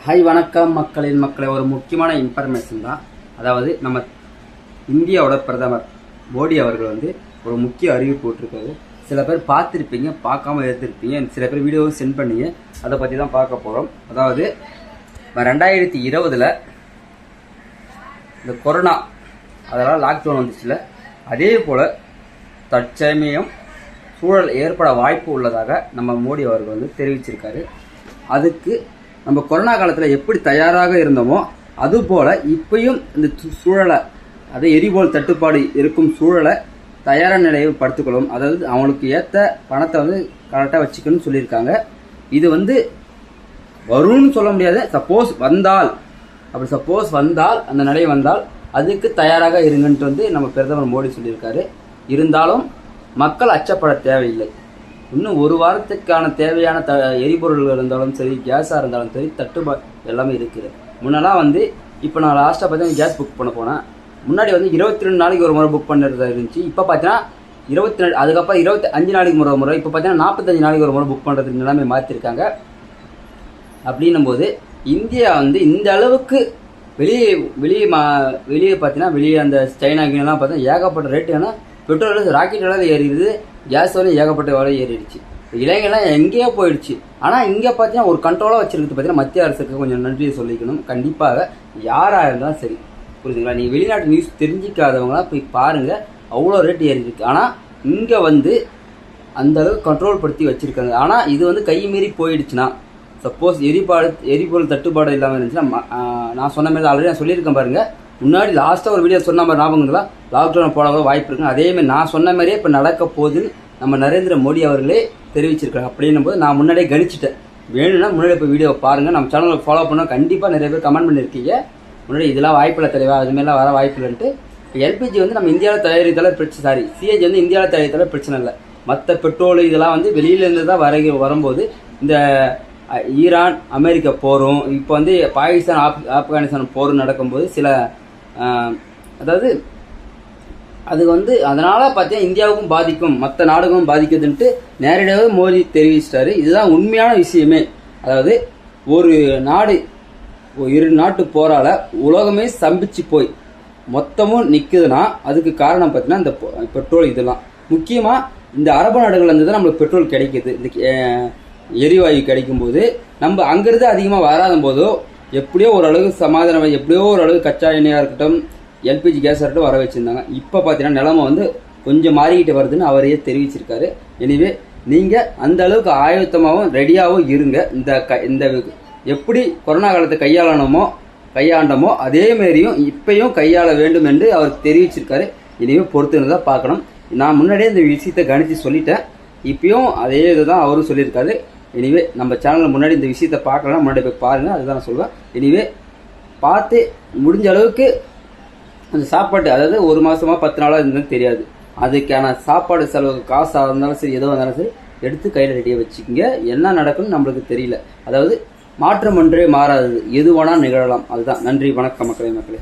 Hi வணக்கம் மக்களே ஒரு முக்கியமான இன்ஃபர்மேஷன் தான். அதாவது நம்ம இந்தியாவோட பிரதமர் மோடி அவர்கள் ஒரு முக்கிய அறிவிப்பு போட்டிருக்காரு. சில பேர் பார்த்துருப்பீங்க, பார்க்காம எடுத்துருப்பீங்க, சில பேர் வீடியோவும் சென்ட் பண்ணீங்க. அதை பற்றி தான் பார்க்க போகிறோம். அதாவது 2020 இந்த கொரோனா அதெல்லாம் லாக்டவுன் வந்துச்சுல, அதே போல் தற்சமயம் சூழல் ஏற்பட வாய்ப்பு உள்ளதாக நம்ம மோடி அவர்கள் தெரிவிச்சிருக்காரு. அதுக்கு நம்ம கொரோனா காலத்தில் எப்படி தயாராக இருந்தோமோ அதுபோல் இப்பயும் இந்த சூழலை, அது எரிபொருள் தட்டுப்பாடு இருக்கும் சூழலை தயாரான நிலையை படுத்திக்கொள்ளும். அதாவது அவங்களுக்கு ஏற்ற பணத்தை கரெக்டாக வச்சுக்கணும்னு சொல்லியிருக்காங்க. இது வரும்னு சொல்ல முடியாது. சப்போஸ் வந்தால் அந்த நிலை வந்தால் அதுக்கு தயாராக இருங்கன்ட்டு நம்ம பிரதமர் மோடி சொல்லியிருக்காரு. இருந்தாலும் மக்கள் அச்சப்பட தேவையில்லை. இன்னும் ஒரு வாரத்துக்கான தேவையான எரிபொருள்கள் இருந்தாலும் சரி, கேஸாக இருந்தாலும் சரி, தட்டுப்பாடு எல்லாமே இருக்குது. முன்னெல்லாம் இப்போ நான் லாஸ்ட்டாக பார்த்தீங்கன்னா கேஸ் புக் பண்ண போனேன். முன்னாடி 22 நாளைக்கு ஒரு முறை புக் பண்ணுறதா இருந்துச்சு. இப்போ பார்த்தீங்கன்னா 22, அதுக்கப்புறம் 25 நாளைக்கு ஒரு முறை, இப்போ பார்த்தீங்கன்னா 45 நாளைக்கு ஒரு முறை புக் பண்ணுறதுக்கு நிலைமை மாற்றிருக்காங்க. அப்படின்னும் போது இந்தியா இந்த அளவுக்கு வெளியே பார்த்தீங்கன்னா வெளியே அந்த சைனா கீழெல்லாம் பார்த்தீங்கன்னா ஏகப்பட்ட ரேட்டு. ஏன்னா பெட்ரோல் ராக்கெட் விலை ஏறிடுது, கேஸ் ஏகப்பட்ட விலை ஏறிடுச்சு. இளைஞர்லாம் எங்கேயோ போயிடுச்சு. ஆனால் இங்கே பார்த்தீங்கன்னா ஒரு கண்ட்ரோலாக வச்சிருக்கு. பார்த்தீங்கன்னா மத்திய அரசுக்கு கொஞ்சம் நன்றியை சொல்லிக்கணும். கண்டிப்பாக யாராக இருந்தாலும் சரி, புரியுதுங்களா? நீங்கள் வெளிநாட்டு நியூஸ் தெரிஞ்சிக்காதவங்களாம் போய் பாருங்கள், அவ்வளோ ரேட்டு ஏறி இருக்கு. ஆனால் இங்கே அந்த அளவுக்கு கண்ட்ரோல் படுத்தி வச்சுருக்காங்க. ஆனால் இது கை மீறி போயிடுச்சுன்னா, சப்போஸ் எரிபொருள் தட்டுப்பாடு இல்லாமல் இருந்துச்சுன்னா, நான் சொன்ன மாதிரி ஆல்ரெடி நான் சொல்லியிருக்கேன் பாருங்கள். முன்னாடி லாஸ்ட்டாக ஒரு வீடியோ சொன்ன மாதிரி ஞாபகங்களா, லாக்டவுன் போட வாய்ப்பு இருக்குங்க. அதேமாதிரி நான் சொன்ன மாதிரியே இப்போ நடக்க போகுதுன்னு நம்ம நரேந்திர மோடி அவர்களே தெரிவிச்சிருக்காங்க. அப்படின்னும் போது நான் முன்னாடியே கணிச்சிட்டேன். வேணும்னா முன்னாடி இப்போ வீடியோ பாருங்கள். நம்ம சேனலை ஃபாலோ பண்ணால் கண்டிப்பாக நிறைய பேர் கமெண்ட் பண்ணியிருக்கீங்க, முன்னாடி இதெல்லாம் வாய்ப்பில்லை தலைவா, அதுமாரிலாம் வர வாய்ப்பு இல்லைன்ட்டு. இப்போ எல்பிஜி நம்ம இந்தியாவில் தயாரித்தாலே பிரச்சனை, சாரி சிஎன்ஜி இந்தியாவில் தயாரித்தாலே பிரச்சனை இல்லை. மற்ற பெட்ரோல் இதெல்லாம் வெளியிலேருந்து தான் வரும்போது இந்த ஈரான் அமெரிக்கா போரும், இப்போ பாகிஸ்தான் ஆப்கானிஸ்தான் போரும் நடக்கும்போது சில அதாவது அது அதனால் பார்த்தீங்கன்னா இந்தியாவுக்கும் பாதிக்கும், மற்ற நாடுகளும் பாதிக்குதுன்ட்டு நேரடியாகவே மோடி தெரிவிச்சிட்டாரு. இதுதான் உண்மையான விஷயமே. அதாவது ஒரு நாடு, இரு நாட்டு போரால உலகமே ஸ்தம்பிச்சு போய் மொத்தமும் நிற்குதுன்னா அதுக்கு காரணம் பார்த்தீங்கன்னா இந்த பெட்ரோல். இதெல்லாம் முக்கியமாக இந்த அரபு நாடுகள் தான் நம்மளுக்கு பெட்ரோல் கிடைக்கிது. இந்த எரிவாயு கிடைக்கும்போது நம்ம அங்கிருந்து அதிகமாக வராத போதோ எப்படியோ ஓரளவு சமாதானம், எப்படியோ ஓரளவு கச்சா எண்ணெயாக இருக்கட்டும், எல்பிஜி கேஸாக இருக்கட்டும் வர வச்சுருந்தாங்க. இப்போ பார்த்தீங்கன்னா நிலைமை கொஞ்சம் மாறிக்கிட்டு வருதுன்னு அவரையே தெரிவிச்சிருக்காரு. எனவே நீங்கள் அந்த அளவுக்கு ஆயத்தமாகவும் ரெடியாகவும் இருங்க. இந்த எப்படி கொரோனா காலத்தை கையாண்டமோ அதே மாதிரியும் இப்பயும் கையாள வேண்டும் என்று அவர் தெரிவிச்சிருக்காரு. இனிமே பொறுத்து தான் பார்க்கணும். நான் முன்னாடியே இந்த விஷயத்தை கணித்து சொல்லிட்டேன். இப்பயும் அதே இதுதான் அவரும் சொல்லியிருக்காரு. எனிவே நம்ம சேனலில் முன்னாடி இந்த விஷயத்தை பார்க்கலாம், முன்னாடி போய் பாருங்கள், அதுதான் நான் சொல்லுவேன். எனிவே பார்த்து முடிஞ்ச அளவுக்கு அந்த சாப்பாட்டு, அதாவது ஒரு மாதமாக 10 நாளாக இருந்தாலும் தெரியாது, அதுக்கான சாப்பாடு செலவு காசாக இருந்தாலும் சரி, எதுவாக இருந்தாலும் சரி, எடுத்து கையில் ரெடியாக வச்சுக்கோங்க. என்ன நடக்கும்னு நம்மளுக்கு தெரியல. அதாவது மாற்றம் ஒன்றே மாறாதது, எது வேணால் நிகழலாம். அதுதான். நன்றி, வணக்கம் மக்களே.